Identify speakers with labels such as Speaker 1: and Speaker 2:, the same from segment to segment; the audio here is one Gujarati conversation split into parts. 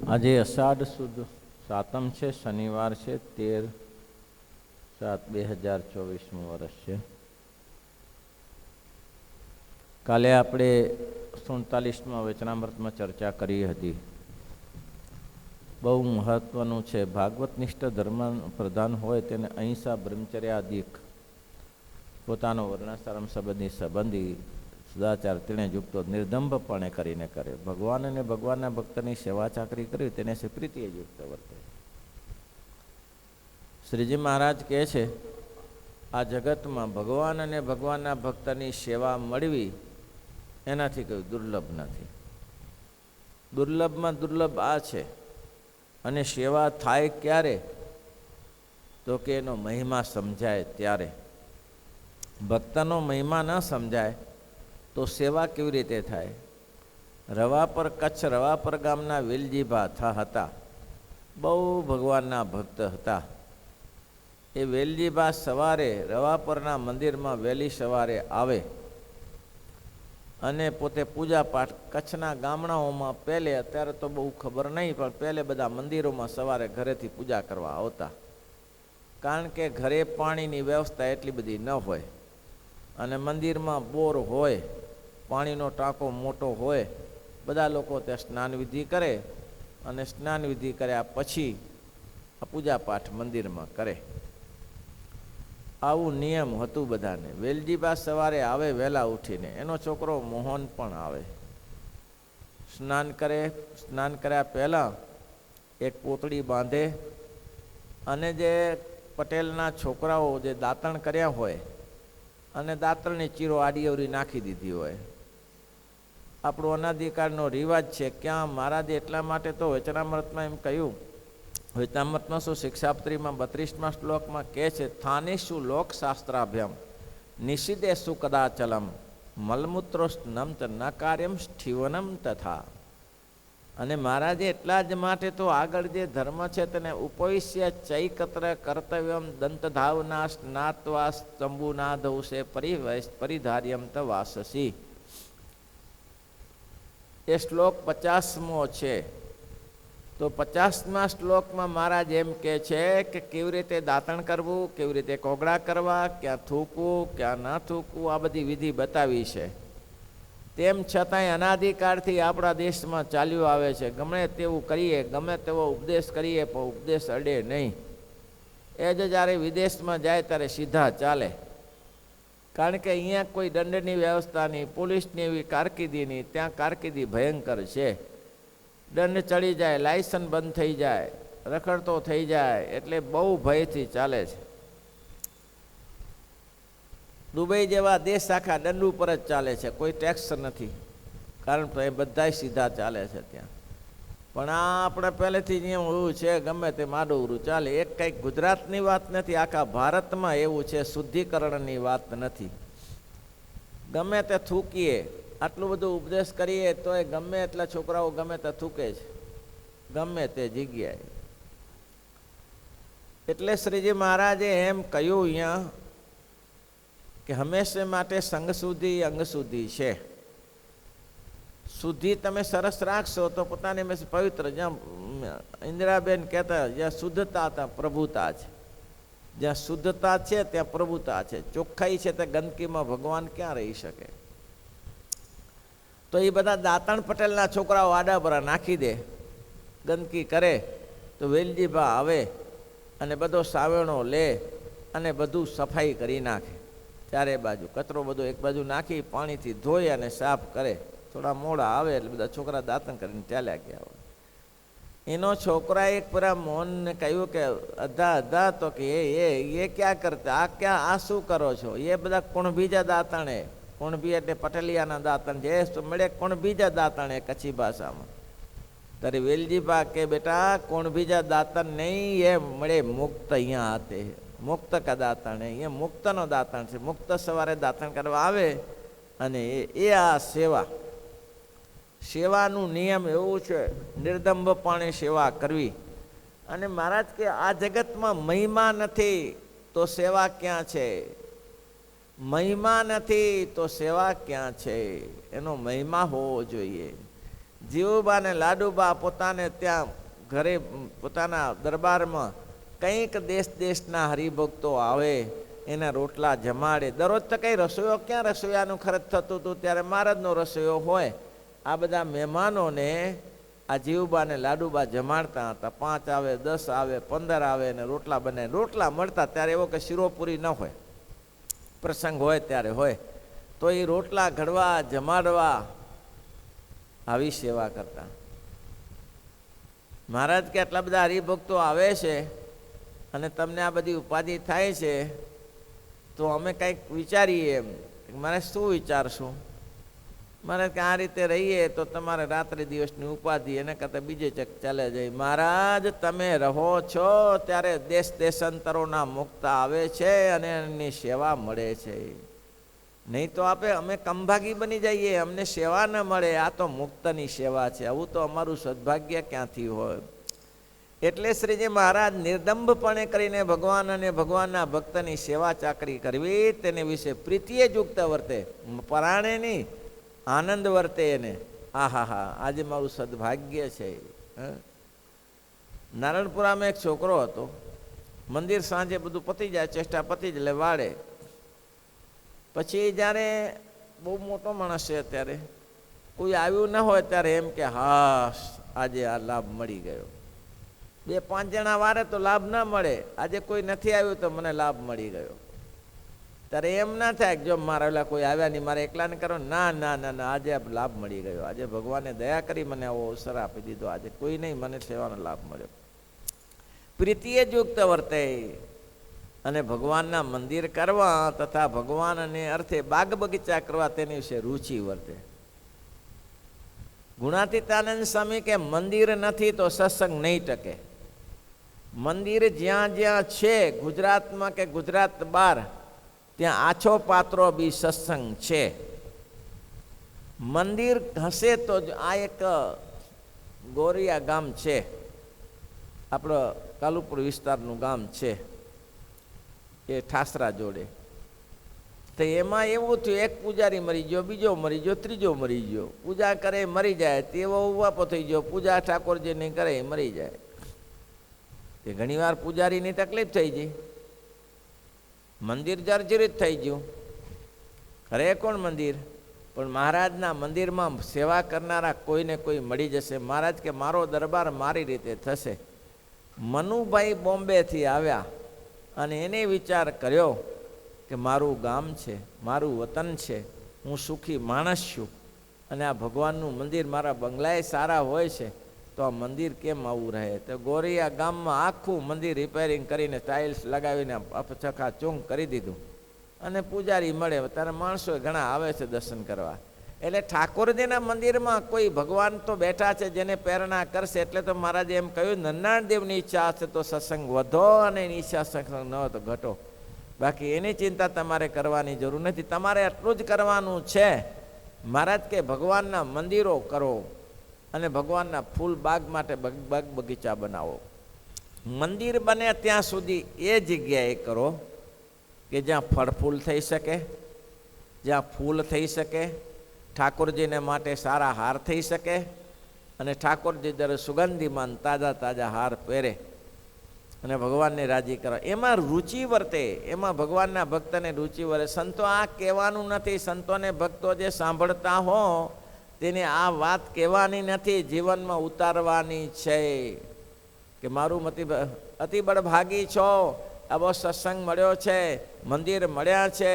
Speaker 1: આજે અષાઢ સુદ સાતમ છે, શનિવાર છે, 13/7/2024 વર્ષ છે. કાલે આપણે 47માં વચનામૃતમાં ચર્ચા કરી હતી. બહુ મહત્વનું છે. ભાગવતનિષ્ઠ ધર્મ પ્રધાન હોય તેને અહિંસા બ્રહ્મચર્યાદિક પોતાનો વર્ણાશ્રમ સંબંધી સદાચાર તેણે યુક્તો નિર્દંભપણે કરીને કરે. ભગવાન અને ભગવાનના ભક્તની સેવા ચાકરી કરી તેને સ્વીકૃતિએ યુક્ત વર્તે. શ્રીજી મહારાજ કહે છે, આ જગતમાં ભગવાન અને ભગવાનના ભક્તની સેવા મળવી એનાથી કંઈ દુર્લભ નથી. દુર્લભમાં દુર્લભ આ છે. અને સેવા થાય ક્યારે? તો કે એનો મહિમા સમજાય ત્યારે. ભક્તનો મહિમા ન સમજાય તો સેવા કેવી રીતે થાય? રવાપર કચ્છ રવાપર ગામના વેલજીભા હતા. બહુ ભગવાનના ભક્ત હતા. એ વેલજીભા સવારે રવાપરના મંદિરમાં વહેલી સવારે આવે અને પોતે પૂજા પાઠ કચ્છના ગામડાઓમાં પહેલે, અત્યારે તો બહુ ખબર નહીં, પણ પહેલે બધા મંદિરોમાં સવારે ઘરેથી પૂજા કરવા આવતા. કારણ કે ઘરે પાણીની વ્યવસ્થા એટલી બધી ન હોય અને મંદિરમાં બોર હોય, પાણીનો ટાંકો મોટો હોય. બધા લોકો ત્યાં સ્નાન વિધિ કરે અને સ્નાન વિધિ કર્યા પછી આ પૂજા પાઠ મંદિરમાં કરે. આવું નિયમ હતું બધાને. વેલજીબા સવારે આવે વહેલા ઉઠીને. એનો છોકરો મોહન પણ આવે, સ્નાન કરે. સ્નાન કર્યા પહેલાં એક પોતળી બાંધે અને જે પટેલના છોકરાઓ જે દાંતણ કર્યા હોય અને દાંતણની ચીરો આડી અવરી નાખી દીધી હોય. આપણો અનાધિકારનો રિવાજ છે. ક્યાં મહારાજે એટલા માટે તો વચનામૃતમાં એમ કહ્યું, વચનામૃતમાં શું શિક્ષાપત્રીમાં 32મા શ્લોકમાં કહે છે, થાનેષુ લોકશાસ્ત્રાભ્યમ નિષિદેષુ કદાચલમ મલમૂત્રોસ્નમ ચ ન કાર્યમ સ્થિવનમ તથા. અને મહારાજે એટલા જ માટે તો આગળ જે ધર્મ છે તેને ઉપવિશ્ય ચૈકત્ર કર્તવ્યમ દંતધાવના સ્નાત્વા સ્તંભુનાદૌષે પરિધાર્યમ ત વાસસી. એ શ્લોક 50મો છે. તો 50મા શ્લોકમાં મહારાજ એમ કહે છે કે કેવી રીતે દાંતણ કરવું, કેવી રીતે કોગળા કરવા, ક્યાં થૂકવું, ક્યાં ન થૂકવું, આ બધી વિધિ બતાવી છે. તેમ છતાંય અનાધિકાળથી આપણા દેશમાં ચાલ્યું આવે છે. ગમે તેવું કરીએ, ગમે તેવો ઉપદેશ કરીએ, પણ ઉપદેશ અડે નહીં. એ જ જ્યારે વિદેશમાં જાય ત્યારે સીધા ચાલે. કારણ કે અહીંયા કોઈ દંડની વ્યવસ્થા નહીં, પોલીસની એવી કારકિર્દી નહીં. ત્યાં કારકિર્દી ભયંકર છે. દંડ ચડી જાય, લાયસન્સ બંધ થઈ જાય, રખડતો થઈ જાય, એટલે બહુ ભયથી ચાલે છે. દુબઈ જેવા દેશ આખા દંડ ઉપર જ ચાલે છે, કોઈ ટેક્સ નથી. કારણ કે એ બધાય સીધા ચાલે છે ત્યાં. પણ આ આપણે પહેલેથી નિયમ એવું છે, ગમે તે માડું ચાલે. એક કંઈક ગુજરાતની વાત નથી, આખા ભારતમાં એવું છે. શુદ્ધિકરણની વાત નથી. ગમે તે થૂકીએ, આટલું બધું ઉપદેશ કરીએ તો એ ગમે એટલા છોકરાઓ ગમે તે થૂકે છે, ગમે તે જગ્યાએ. એટલે શ્રીજી મહારાજે એમ કહ્યું અહીંયા કે હંમેશા માટે સંગ શુદ્ધિ અંગ શુદ્ધિ છે. શુદ્ધિ તમે સરસ રાખશો તો પોતાની હંમેશા પવિત્ર. જ્યાં ઇન્દિરાબેન કહેતા, જ્યાં શુદ્ધતા ત્યાં પ્રભુતા છે. જ્યાં શુદ્ધતા છે ત્યાં પ્રભુતા છે. ચોખ્ખાઈ છે તે ગંદકીમાં ભગવાન ક્યાં રહી શકે? તો એ બધા દાંતણ પટેલના છોકરાઓ આડાબરા નાખી દે, ગંદકી કરે. તો વેલજીભા આવે અને બધો સાવેણો લે અને બધું સફાઈ કરી નાખે. ચારે બાજુ કચરો બધો એક બાજુ નાખી પાણીથી ધોઈ અને સાફ કરે. થોડા મોડા આવે એટલે બધા છોકરા દાંતણ કરીને ચાલ્યા ગયા હોય. એનો છોકરા એક પેલા મોહનને કહ્યું કે અધા તો કે એ ક્યાં કરતા, આ શું કરો છો? એ બધા કોણ બીજા દાંતણે, કોણભી એટલે પટેલિયાના દાંતણ છે, તો મળે કોણ બીજા દાંતણ એ કચ્છી ભાષામાં. તારી વેલજીભા કે બેટા કોણ બીજા દાંતણ નહીં, એ મળે મુક્ત અહીંયા આતે, મુક્ત કા દાંતણ, અહીંયા મુક્તનો દાંતણ છે. મુક્ત સવારે દાંતણ કરવા આવે અને એ આ સેવાનું નિયમ એવું છે, નિર્દંભપણે સેવા કરવી. અને મહારાજ કે આ જગતમાં મહિમા નથી તો સેવા ક્યાં છે? મહિમા નથી તો સેવા ક્યાં છે? એનો મહિમા હોવો જોઈએ. જીવુબા ને લાડુબા પોતાને ત્યાં ઘરે પોતાના દરબારમાં કંઈક દેશ દેશના હરિભક્તો આવે એના રોટલા જમાડે. દરરોજ તો કંઈ રસોઈયો ક્યાં રસોઈયાનું ખર્ચ થતું હતું, ત્યારે મહારાજનો રસોઈયો હોય. આ બધા મહેમાનોને આ જીવુબા ને લાડુબા જમાડતા હતા. 5 આવે, 10 આવે, 15 આવે ને રોટલા બને. રોટલા મળતા ત્યારે એવો કે શિરોપુરી ન હોય, પ્રસંગ હોય ત્યારે હોય, તો એ રોટલા ઘડવા જમાડવા આવી સેવા કરતા. મહારાજ કે આટલા બધા હરિભક્તો આવે છે અને તમને આ બધી ઉપાધિ થાય છે, તો અમે કંઈક વિચારીએ. એમ મારે શું વિચારશું? મારે કે આ રીતે રહીએ તો તમારે રાત્રિ દિવસની ઉપાધિ, એને કરતાં બીજે ચક ચાલે જાય. મહારાજ તમે રહો છો ત્યારે દેશ દેશાંતરોના મુક્ત આવે છે અને એની સેવા મળે છે. નહીં તો અમે કંભાગી બની જઈએ, અમને સેવા ન મળે. આ તો મુક્તની સેવા છે. આવું તો અમારું સદભાગ્ય ક્યાંથી હોય? એટલે શ્રીજી મહારાજ નિર્દંભપણે કરીને ભગવાન અને ભગવાનના ભક્તની સેવા ચાકરી કરવી, તેને વિશે પ્રીતિએ યુક્ત વર્તે, પરાણે નહીં, આનંદ વર્તે એને. આહા, આજે મારું સદભાગ્ય છે. નારણપુરામાં એક છોકરો હતો. મંદિર સાંજે બધું પતી જાય, ચેષ્ટા પતી જ એટલે વાળે. પછી જ્યારે બહુ મોટો માણસ છે, ત્યારે કોઈ આવ્યું ન હોય ત્યારે એમ કે હાશ આજે આ લાભ મળી ગયો. 2-5 જણા વારે તો લાભ ના મળે, આજે કોઈ નથી આવ્યું તો મને લાભ મળી ગયો. ત્યારે એમ ના થાય કે જો મારા કોઈ આવ્યા નહીં, મારે એકલાને કરો. ના ના ના ના, આજે લાભ મળી ગયો. આજે ભગવાને દયા કરી મને આવો અવસર આપી દીધો. આજે કોઈ નહીં, મને સેવાનો લાભ મળ્યો. પ્રીતિએ યુક્ત વર્તે અને ભગવાનના મંદિર કરવા તથા ભગવાનને અર્થે બાગ બગીચા કરવા તેની વિશે રુચિ વર્તે. ગુણાતીતાનંદ સ્વામી કે મંદિર નથી તો સત્સંગ નહીં ટકે. મંદિર જ્યાં જ્યાં છે, ગુજરાતમાં કે ગુજરાત બહાર, ત્યાં આછો પાત્રો બી સત્સંગ છે. મંદિર હશે તો જ. આ એક ગોરિયા ગામ છે, આપણો કાલુપુર વિસ્તારનું ગામ છે, એ ઠાસરા જોડે. તો એમાં એવું થયું, એક પૂજારી મરી ગયો, બીજો મરી ગયો, ત્રીજો મરી ગયો. પૂજા કરે મરી જાય, તેવો વાપો થઈ ગયો. પૂજા ઠાકોરજીની કરે મરી જાય. તે ઘણી વાર પૂજારીની તકલીફ થઈ ગઈ, મંદિર જર્જરિત થઈ ગયું. ખરે કોણ મંદિર? પણ મહારાજના મંદિરમાં સેવા કરનારા કોઈને કોઈ મળી જશે. મહારાજ કે મારો દરબાર મારી રીતે થશે. મનુભાઈ બોમ્બેથી આવ્યા અને એને વિચાર કર્યો કે મારું ગામ છે, મારું વતન છે, હું સુખી માણસ છું અને આ ભગવાનનું મંદિર, મારા બંગલાએ સારા હોય છે, તો આ મંદિર કેમ આવું રહે? તો ગોરિયા ગામમાં આખું મંદિર રિપેરિંગ કરીને ટાઇલ્સ લગાવીને ચકાચૂંક કરી દીધું. અને પૂજારી મળે, ત્યારે માણસો ઘણા આવે છે દર્શન કરવા. એટલે ઠાકોરજીના મંદિરમાં કોઈ ભગવાન તો બેઠા છે જેને પ્રેરણા કરશે. એટલે તો મહારાજે એમ કહ્યું, નરનાળ દેવની ઈચ્છા હશે તો સત્સંગ વધો અને એની ઈચ્છા સત્સંગ ન હોય તો ઘટો. બાકી એની ચિંતા તમારે કરવાની જરૂર નથી. તમારે આટલું જ કરવાનું છે. મહારાજ કે ભગવાનના મંદિરો કરો અને ભગવાનના ફૂલ બાગ માટે બાગ બગીચા બનાવો. મંદિર બને ત્યાં સુધી એ જગ્યાએ કરો કે જ્યાં ફળ ફૂલ થઈ શકે, જ્યાં ફૂલ થઈ શકે, ઠાકોરજીને માટે સારા હાર થઈ શકે અને ઠાકોરજી દર સુગંધીમાન તાજા તાજા હાર પહેરે અને ભગવાનને રાજી કરે. એમાં રુચિ વર્તે, એમાં ભગવાનના ભક્તને રુચિ વર્તે. સંતો આ કહેવાનું નથી. સંતોને ભક્તો જે સાંભળતા હો તેને આ વાત કહેવાની નથી, જીવનમાં ઉતારવાની છે કે મારું અતિબળ ભાગી છો, આવો સત્સંગ મળ્યો છે, મંદિર મળ્યા છે.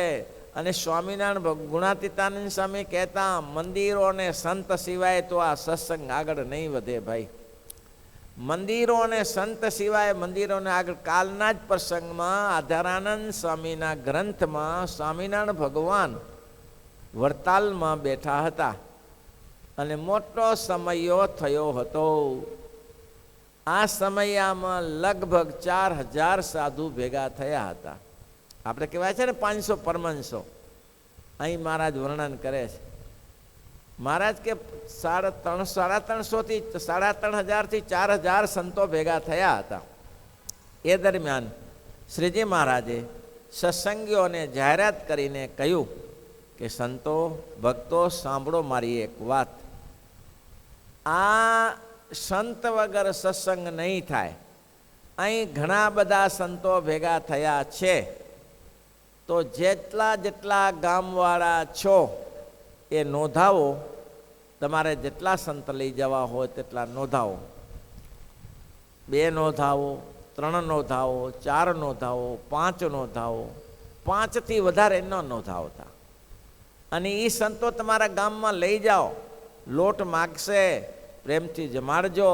Speaker 1: અને સ્વામિનારાયણ ગુણાતીતાનંદ સ્વામી કહેતા, મંદિરો અને સંત સિવાય તો આ સત્સંગ આગળ નહીં વધે ભાઈ. મંદિરો અને સંત સિવાય મંદિરોને આગળ. કાલના જ પ્રસંગમાં આધારાનંદ સ્વામીના ગ્રંથમાં સ્વામિનારાયણ ભગવાન વડતાલમાં બેઠા હતા અને મોટો સમયો થયો હતો. આ સમયમાં લગભગ 4000 સાધુ ભેગા થયા હતા. આપણે કહેવાય છે ને 500 પરમહંસો. અહીં મહારાજ વર્ણન કરે છે. મહારાજ કે 350 થી 3500 થી 4000 સંતો ભેગા થયા હતા. એ દરમિયાન શ્રીજી મહારાજે સત્સંગીઓને જાહેરાત કરીને કહ્યું કે સંતો ભક્તો સાંભળો મારી એક વાત. આ સંત વગર સત્સંગ નહીં થાય. અહીં ઘણા બધા સંતો ભેગા થયા છે, તો જેટલા ગામવાળા છો એ નોંધાવો. તમારે જેટલા સંત લઈ જવા હોય તેટલા નોંધાવો. 2 નોંધાવો, 3 નોંધાવો, 4 નોંધાવો, 5 નોંધાવો. 5થી વધારે ન નોંધાવતા. અને એ સંતો તમારા ગામમાં લઈ જાઓ. લોટ માગશે, પ્રેમથી જમાડજો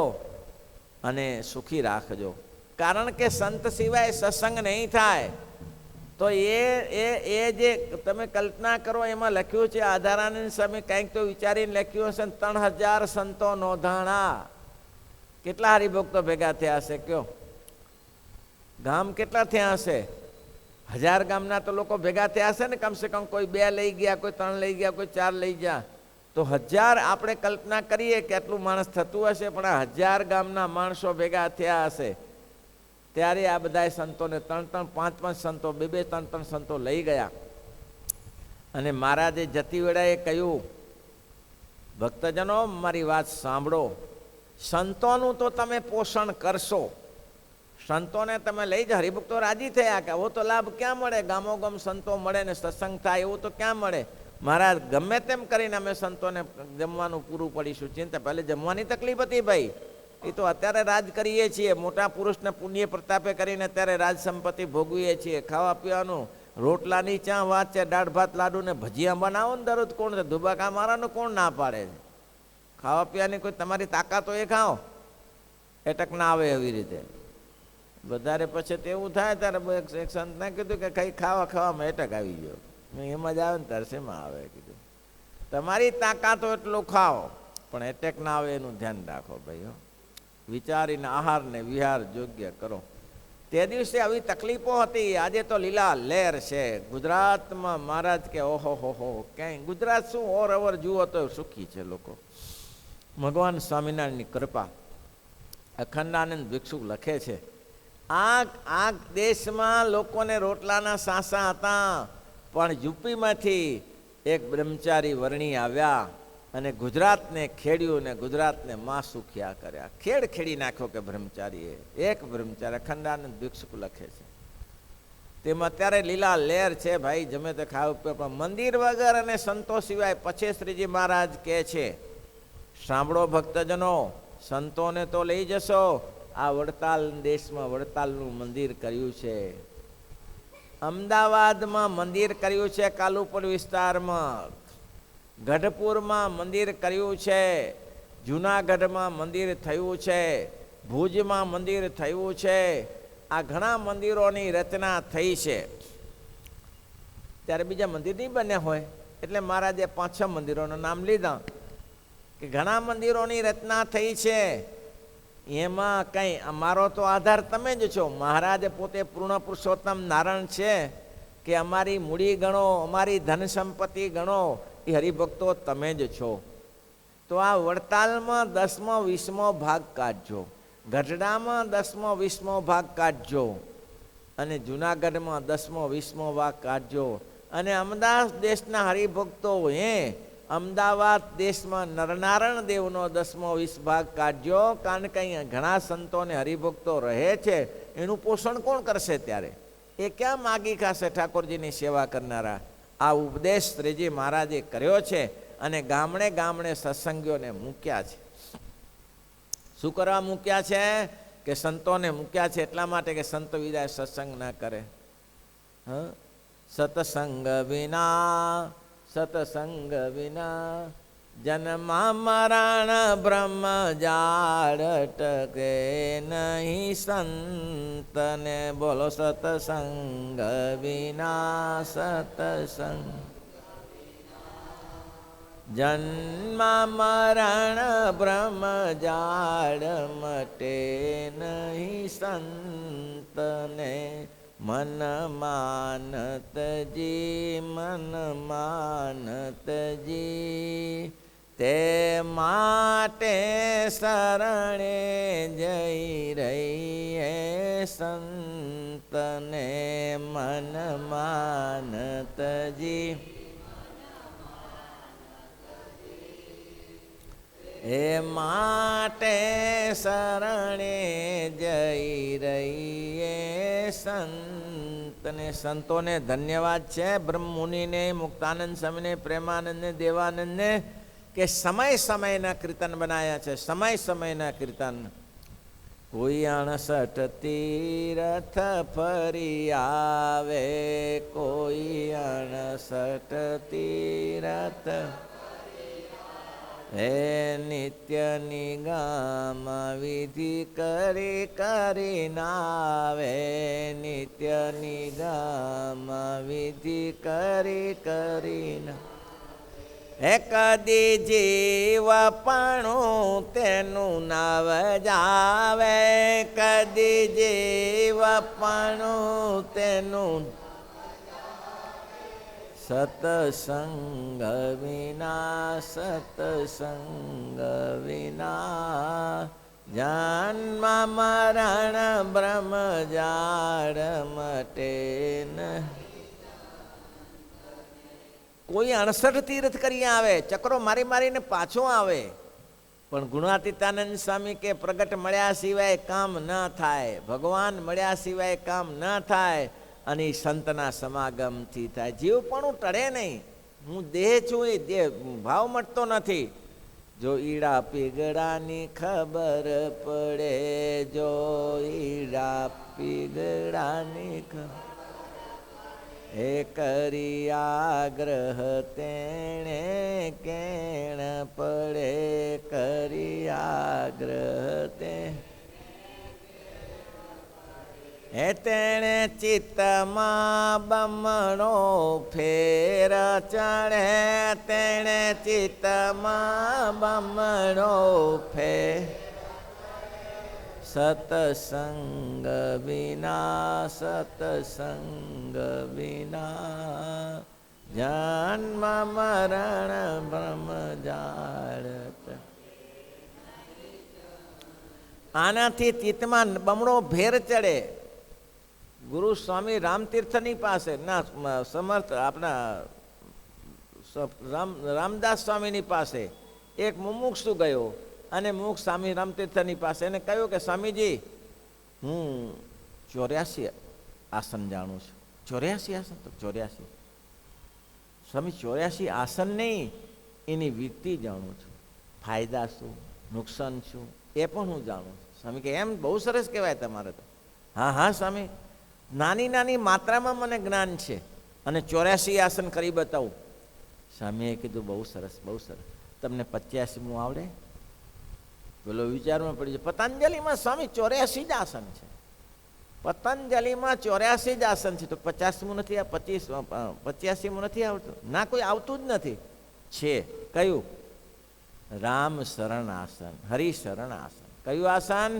Speaker 1: અને સુખી રાખજો. કારણ કે સંત સિવાય સત્સંગ નહીં થાય. તો એ જે તમે કલ્પના કરો એમાં લખ્યું છે, આધારાનંદ સ્વામી કંઈક તો વિચારીને લખ્યું હશે. 3000 સંતો નોંધાણા. કેટલા હરિભક્તો ભેગા થયા હશે કયો? ગામ કેટલા થયા હશે? 1000 ગામના તો લોકો ભેગા થયા હશે ને. કમસે કમ કોઈ 2 લઈ ગયા, કોઈ 3 લઈ ગયા, કોઈ 4 લઈ ગયા. તો 1000 આપણે કલ્પના કરીએ કે આટલું માણસ થતું હશે. પણ આ 1000 ગામના માણસો ભેગા થયા હશે ત્યારે આ બધા સંતોને 3-3, 5-5 સંતો, 2-2, 3-3 સંતો લઈ ગયા. અને મહારાજે જતી વેળાએ કહ્યું, ભક્તજનો મારી વાત સાંભળો. સંતોનું તો તમે પોષણ કરશો, સંતોને તમે લઈ જાઓ. હરિભક્તો રાજી થયા કે આવો તો લાભ ક્યાં મળે? ગામોગામ સંતો મળે ને સત્સંગ થાય એવું તો ક્યાં મળે? મહારાજ ગમે તેમ કરીને અમે સંતોને જમવાનું પૂરું પડીશું. ચિંતા, પહેલે જમવાની તકલીફ હતી ભાઈ. એ તો અત્યારે રાજ કરીએ છીએ, મોટા પુરુષને પુણ્ય પ્રતાપે કરીને અત્યારે રાજ સંપત્તિ ભોગવીએ છીએ. ખાવા પીવાનું, રોટલાની ચા વાત છે, દાળ ભાત લાડુ ને ભજીયા બનાવો ને દરરોજ કોણ છે? ધુબાકા મારવાનું કોણ ના પાડે છે? ખાવા પીવાની કોઈ તમારી તાકાત હોય એ ખાઓ, એટક ના આવે એવી રીતે. વધારે પછી તો એવું થાય ત્યારે એક સંતને કીધું કે કઈ ખાવામાં એટક આવી ગયો. એમાં જ આવે ને ત્યારે શેમાં આવે? કીધું તમારી તાકાત હોય એટલું ખાઓ, પણ એટેક ના આવે એનું ધ્યાન રાખો ભાઈ. વિચારીને આહાર ને વિહાર યોગ્ય કરો. તે દિવસે આવી તકલીફો હતી. આજે તો લીલા લહેર છે ગુજરાતમાં. મહારાજ કે ઓહો હો, ક્યાંય ગુજરાત શું ઓર અવર જુઓ તો સુખી છે લોકો. ભગવાન સ્વામિનારાયણની કૃપા. અખંડાનંદ ભિક્ષુ લખે છે, આ દેશમાં લોકોને રોટલાના સાસા હતા, પણ યુપીમાંથી એક બ્રહ્મચારી વર્ણી આવ્યા અને ગુજરાતને ખેડ્યું ને ગુજરાતને માસુખિયા કર્યા. ખેડી નાખ્યો કે બ્રહ્મચારીએ. એક બ્રહ્મચારી. અખંડાનંદ ભિક્ષુક લખે છે. તેમાં અત્યારે લીલા લહેર છે ભાઈ. જમે તે ખાવ પીવે, પણ મંદિર વગર અને સંતો સિવાય. પછી શ્રીજી મહારાજ કહે છે, સાંભળો ભક્તજનો, સંતોને તો લઈ જશો. આ વડતાલ દેશમાં વડતાલનું મંદિર કર્યું છે, અમદાવાદમાં મંદિર કર્યું છે, કાલુપુર વિસ્તારમાં, ગઢપુરમાં મંદિર કર્યું છે, જૂનાગઢમાં મંદિર થયું છે, ભુજમાં મંદિર થયું છે. આ ઘણા મંદિરોની રચના થઈ છે. ત્યારે બીજા મંદિર નહીં બન્યા હોય એટલે મહારાજે 5-6 મંદિરોનું નામ લીધા કે ઘણા મંદિરોની રચના થઈ છે. એમાં કંઈ અમારો તો આધાર તમે જ છો. મહારાજ પોતે પૂર્ણ પુરુષોત્તમ નારાયણ છે કે અમારી મૂડી ગણો, અમારી ધન સંપત્તિ ગણો, એ હરિભક્તો તમે જ છો. તો આ વડતાલમાં 10મો 20મો ભાગ કાઢજો, ગઢડામાં 10મો 20મો ભાગ કાઢજો, અને જૂનાગઢમાં 10મો 20મો ભાગ કાઢજો. અને અમદાવાદ દેશના હરિભક્તો અમદાવાદ દેશમાં નરનારાયણ દેવનો 10મો 20 ભાગ કાઢજો. કારણ કે અહીંયા ઘણા સંતો અને હરિભક્તો રહે છે. એનું પોષણ કોણ કરશે? ત્યારે એ ક્યાં માગી ખાશે ઠાકોરજીની સેવા કરનારા? આ ઉપદેશ શ્રીજી મહારાજે કર્યો છે અને ગામડે ગામડે સત્સંગીઓને મૂક્યા છે. શું કરવા મૂક્યા છે? કે સંતોને મૂક્યા છે એટલા માટે કે સંતો વિદાય સત્સંગ ના કરે. સત્સંગ વિના જન્મા મરણ બ્રહ્મ જાળ ટકે નહીં સંતને. બોલો સત્સંગ વિના, સત્સંગ જન્મ મરણ બ્રહ્મ જાળ મટે નહીં સંતને. મન માનતજી, મન માનતજી, તે માટે શરણે જઈ રહીએ સંતને. મન માનતજી, એ માટે શરણે જઈ રહીએ સંતને. સંતોને ધન્યવાદ છે, બ્રહ્મમુનિને, મુક્તાનંદ સ્વામીને, પ્રેમાનંદને, દેવાનંદને, કે સમય સમયના કીર્તન બનાવ્યા છે, સમય સમયના કીર્તન. કોઈ 68 તીરથ ફરી આવે, કોઈ 68 તીરથ, હે નિત્ય નિગમ વિધિ કરી કરી નાવે, નિત્ય નિગમ વિધિ કરી કરી ના. હે કદી જીવપણું તેનું નવ જાવે, કદી જીવપણું તેનું, સતસંગ વિના, સતસંગ વિના, જન્મ મરણ બ્રહ્મ જાળ મટે ન. કોઈ 68 તીર્થ કરી આવે, ચક્રો મારી મારીને પાછો આવે, પણ ગુણાતીતાનંદ સ્વામી કે પ્રગટ મળ્યા સિવાય કામ ન થાય, ભગવાન મળ્યા સિવાય કામ ન થાય, અને સંતના સમાગમથી થાય. જીવ પણ ટળે નહીં. હું દેહ છું, એ દેહ ભાવ મળતો નથી. જો ઈડા પીગળાની ખબર પડે, જો ઈડા પીગળાની ખબર, હે કરી આગ્રહ તેણે કેણ પડે, કરી આગ્રહ તે, હે તેણે ચિત્તમાં બમણો ફેર ચડે, તેણે ચિત્તમાં બમણો ફેર, સતસંગ વિના, સતસંગ વિના, જન્મ મરણ બ્રહ્મ જાળ. આનાથી ચિત્તમાં બમણો ભેર ચડે. ગુરુ સ્વામી રામતીર્થની પાસે ના, સમર્થ આપણા રામદાસ સ્વામીની પાસે એક મુમુક્ષુ ગયો, અને મુખ સ્વામી રામતીર્થની પાસે એને કહ્યું કે સ્વામીજી, હું 84 આસન જાણું છું. 84 આસન? તો 84 સ્વામી, 84 આસન નહીં, એની વિધિ જાણું છું, ફાયદા શું, નુકસાન શું, એ પણ હું જાણું છું. સ્વામી કે એમ બહુ સરસ કહેવાય તમારે તો. હા હા સ્વામી, નાની નાની માત્રામાં મને જ્ઞાન છે, અને 84 આસન કરી બતાવું. સ્વામીએ કીધું બહુ સરસ, બહુ સરસ. તમને 85મું આવડે? પેલો વિચારમાં પડી જાય. પતંજલિમાં સ્વામી 84 જ આસન છે, પતંજલિમાં 84 જ આસન છે, તો 50મું નથી, 85મું નથી આવડતું? ના, કોઈ આવતું જ નથી. છે કયું? રામ શરણ આસન, હરિ શરણ આસન. કયું આસન?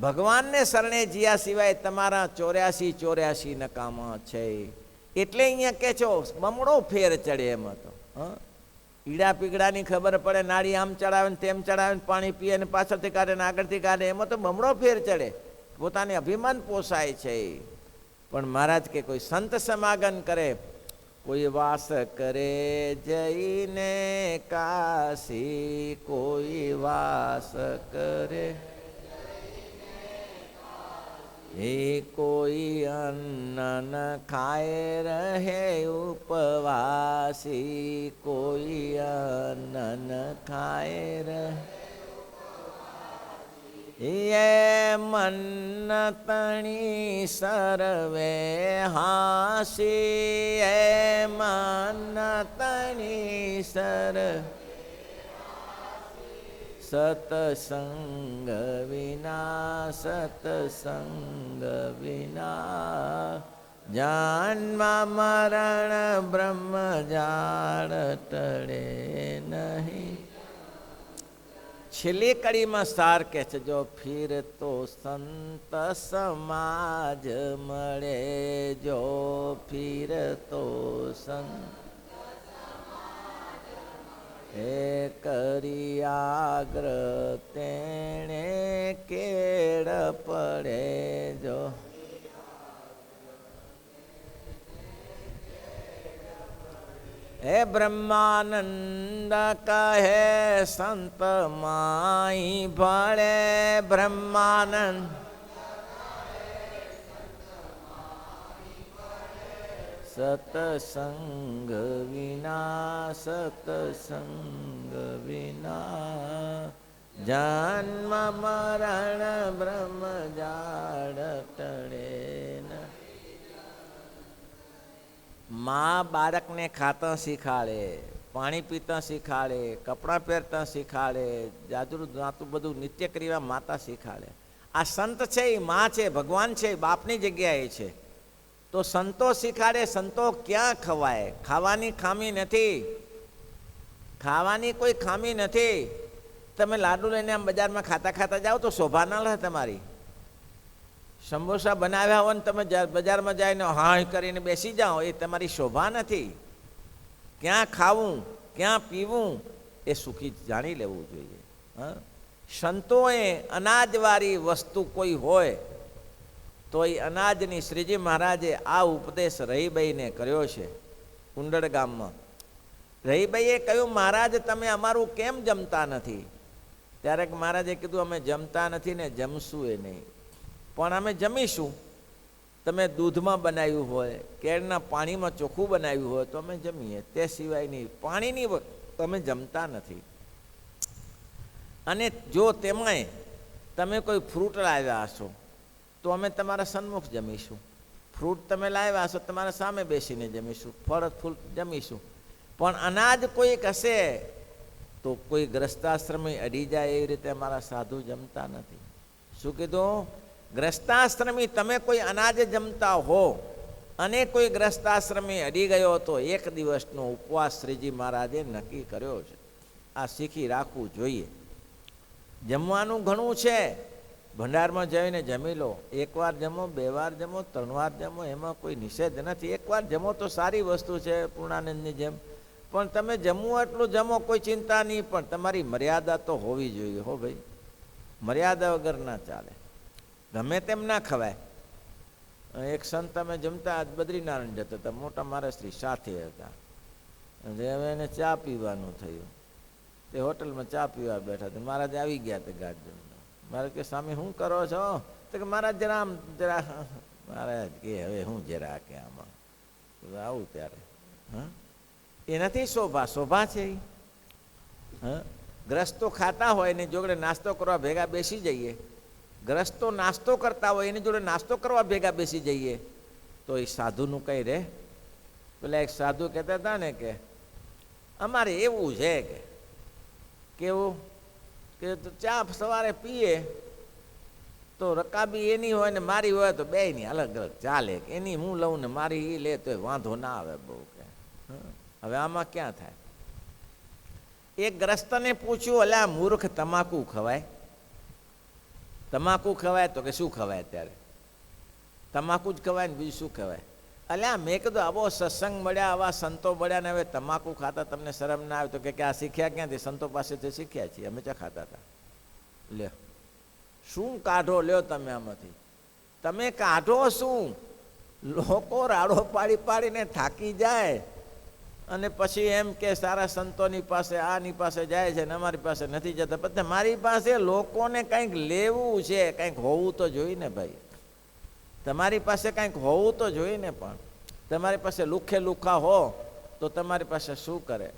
Speaker 1: ભગવાનને શરણે જીયા સિવાય તમારા 84 નકામા છે. એટલે અહીંયા કે છો બમણો ફેર ચડે. એમાં તો ઈડા પીગળાની ખબર પડે, નાળી આમ ચડાવે ને તેમ ચડાવે ને, પાણી પીએ ને પાછળથી કાઢે ને આગળથી કાઢે, એમાં તો બમણો ફેર ચડે. પોતાને અભિમાન પોસાય છે. પણ મહારાજ કે કોઈ સંત સમાગમ કરે, કોઈ વાસ કરે જઈને કાશી, કોઈ વાસ કરે, એ કોઈ અન્ન ન ખાય રહે ઉપવાસી, કોઈ અન્ન ન ખાય રહે, એ મન તણી સર્વે હાસી, એ મન તણી સર્વે, સતસંગ વિના, સતસંગ વિના, જન્મ મરણ બ્રહ્મ જાળ ટળે નહીં. છેલ્લી કડીમાં સાર કહે છે, જો ફીર તો સંત સમાજ મળે, જો ફીર તો સંત, હે કરી આગ્રહ તેણે કેળ પડે, જો હે બ્રહ્માનંદ નંદ કહે સંત માહી ભળે બ્રહ્માનંદ સતસંગ વિના જન્મ મરણ બ્રહ્મ જાડ ટળે. માં બાળકને ખાતા શીખાડે, પાણી પીતા શીખાડે, કપડાં પહેરતા શીખાડે, જાજુ જાતું બધું નિત્ય ક્રિયા માતા શીખાડે. આ સંત છે એ માં છે, ભગવાન છે, બાપની જગ્યાએ છે. તો સંતો શીખાડે. સંતો ક્યાં ખવાય? ખાવાની ખામી નથી, ખાવાની કોઈ ખામી નથી. તમે લાડુ લઈને આમ બજારમાં ખાતા ખાતા જાઓ તો શોભા ના લે તમારી. સમોસા બનાવ્યા હોય ને તમે બજારમાં જઈને હા કરીને બેસી જાઓ, એ તમારી શોભા નથી. ક્યાં ખાવું, ક્યાં પીવું એ સુખી જાણી લેવું જોઈએ. સંતોએ અનાજવાળી વસ્તુ કોઈ હોય તો એ અનાજની શ્રીજી મહારાજે આ ઉપદેશ રહીબાઈને કર્યો છે. કુંડળ ગામમાં રહીબાઈએ કહ્યું, મહારાજ તમે અમારું કેમ જમતા નથી? ત્યારે મહારાજે કીધું, અમે જમતા નથી ને જમશું એ નહીં, પણ અમે જમીશું. તમે દૂધમાં બનાવ્યું હોય, કેળના પાણીમાં ચોખ્ખું બનાવ્યું હોય તો અમે જમીએ, તે સિવાયની પાણીની તમે જમતા નથી. અને જો તેમાંય તમે કોઈ ફ્રૂટ લાવ્યા હશો તો અમે તમારા સન્મુખ જમીશું. ફ્રૂટ તમે લાવ્યા હશો તમારા સામે બેસીને જમીશું, ફળ ફૂલ જમીશું. પણ અનાજ કોઈક હશે તો કોઈ ગ્રસ્તાશ્રમી અડી જાય એવી રીતે અમારા સાધુ જમતા નથી. શું કીધું? ગ્રસ્તાશ્રમી તમે કોઈ અનાજ જમતા હો અને કોઈ ગ્રસ્તાશ્રમી અડી ગયો તો એક દિવસનો ઉપવાસ શ્રીજી મહારાજે નક્કી કર્યો છે. આ શીખી રાખવું જોઈએ. જમવાનું ઘણું છે, ભંડારમાં જઈને જમી લો. એકવાર જમો, બે વાર જમો, ત્રણ વાર જમો, એમાં કોઈ નિષેધ નથી. એકવાર જમો તો સારી વસ્તુ છે, પૂર્ણાનંદની જેમ. પણ તમે જમવું એટલું જમો, કોઈ ચિંતા નહીં, પણ તમારી મર્યાદા તો હોવી જોઈએ. હો ભાઈ, મર્યાદા વગર ના ચાલે, ગમે તેમ ના ખવાય. એક સંત અમે જમતા બદ્રીનારાયણ જતા હતા, મોટા મારા શ્રી સાથે હતા. હવે એને ચા પીવાનું થયું, તે હોટલમાં ચા પીવા બેઠા હતા. મહારાજ આવી ગયા તે ગાઢ જમવા. મારે કે સ્વામી શું કરો છો? તો કે મહારાજ જરા આમ જરા. મહારાજ કે હવે હું જરા કે આમાં આવું ત્યારે એ નથી શોભા. શોભા છે ગ્રસ્તો ખાતા હોય એની જોડે નાસ્તો કરવા ભેગા બેસી જઈએ. ગ્રસ્તો નાસ્તો કરતા હોય એની જોડે નાસ્તો કરવા ભેગા બેસી જઈએ તો એ સાધુનું કંઈ રહે? પેલા એક સાધુ કહેતા હતા ને કે અમારે એવું છે કે કેવું કે ચા સવારે પીએ તો રકાબી એની હોય ને મારી હોય તો બેયની અલગ અલગ ચાલે. એની હું લઉં ને મારી એ લે તો વાંધો ના આવે બહુ કે. હવે આમાં ક્યાં થાય? એક ગ્રસ્તને પૂછ્યું, અલ્યા મૂર્ખ, તમાકુ ખવાય? તમાકુ ખવાય? તો કે શું ખવાય? ત્યારે તમાકુ જ ખવાય ને બીજું શું ખવાય? અલ્યા મેં કીધું આવો સત્સંગ મળ્યા, આવા સંતો મળ્યા ને હવે તમાકુ ખાતા તમને શરમ ના આવે? તો કે આ શીખ્યા ક્યાંથી? સંતો પાસેથી શીખ્યા છીએ, અમે ક્યાં ખાતા હતા. લ્યો શું કાઢો લ્યો તમે આમાંથી? તમે કાઢો શું? લોકો રાડો પાડી પાડીને થાકી જાય અને પછી એમ કે સારા સંતોની પાસે આની પાસે જાય છે ને અમારી પાસે નથી જતા. બધા મારી પાસે લોકોને કંઈક લેવું છે, કંઈક હોવું તો જોઈએ ને ભાઈ. તમારી પાસે કંઈક હોવું તો જોઈએ ને. પણ તમારી પાસે લુખે લુખા હો તો તમારી પાસે શું કરે?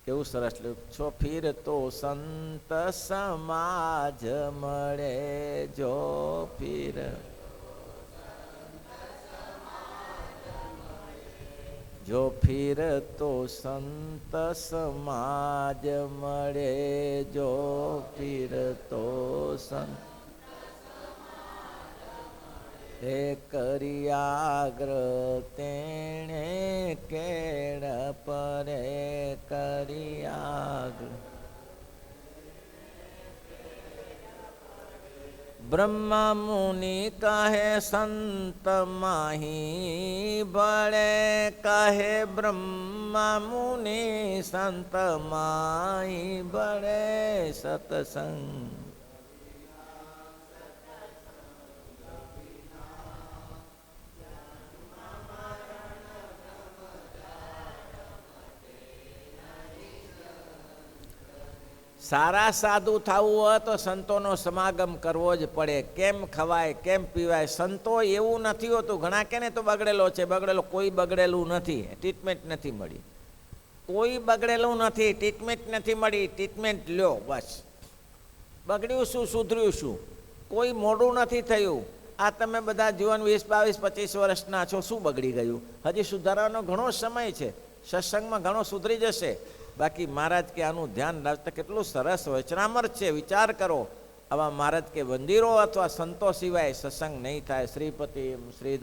Speaker 1: કેવું સરસ લખ્યું છો. ફીર તો સંત સમાજ મળે જો ફીર. જો ફીર તો સંત સમાજ મળે, જો ફીર તો સંત હે કરિયાગ્ર તેણે કેળ પરે કરિયાગ્ર. બ્રહ્મા મુનિ કહે સંત માહી ભળે, કહે બ્રહ્મા મુનિ સંત માહી ભળે સતસંગ. સારા સાધુ થવું હોય તો સંતોનો સમાગમ કરવો જ પડે. કેમ ખવાય, કેમ પીવાય? સંતો એવું નથી હોતું. ઘણા કે ને તો બગડેલો છે, બગડેલો. કોઈ બગડેલું નથી, ટ્રીટમેન્ટ નથી મળી. કોઈ બગડેલું નથી, ટ્રીટમેન્ટ નથી મળી. ટ્રીટમેન્ટ લ્યો બસ. બગડ્યું શું, સુધર્યું શું? કોઈ મોડું નથી થયું. આ તમે બધા જીવન 20, 22, 25 વર્ષના છો, શું બગડી ગયું? હજી સુધારવાનો ઘણો સમય છે. સત્સંગમાં ઘણો સુધરી જશે. બાકી મહારાજ કે આનું ધ્યાન રાખતા કેટલું સરસ હોય. વચનામૃત છે, વિચાર કરો. આવા મહારાજ કે મંદિરો અથવા સંતો સિવાય સત્સંગ નહીં થાય. શ્રીપતિ શ્રીધર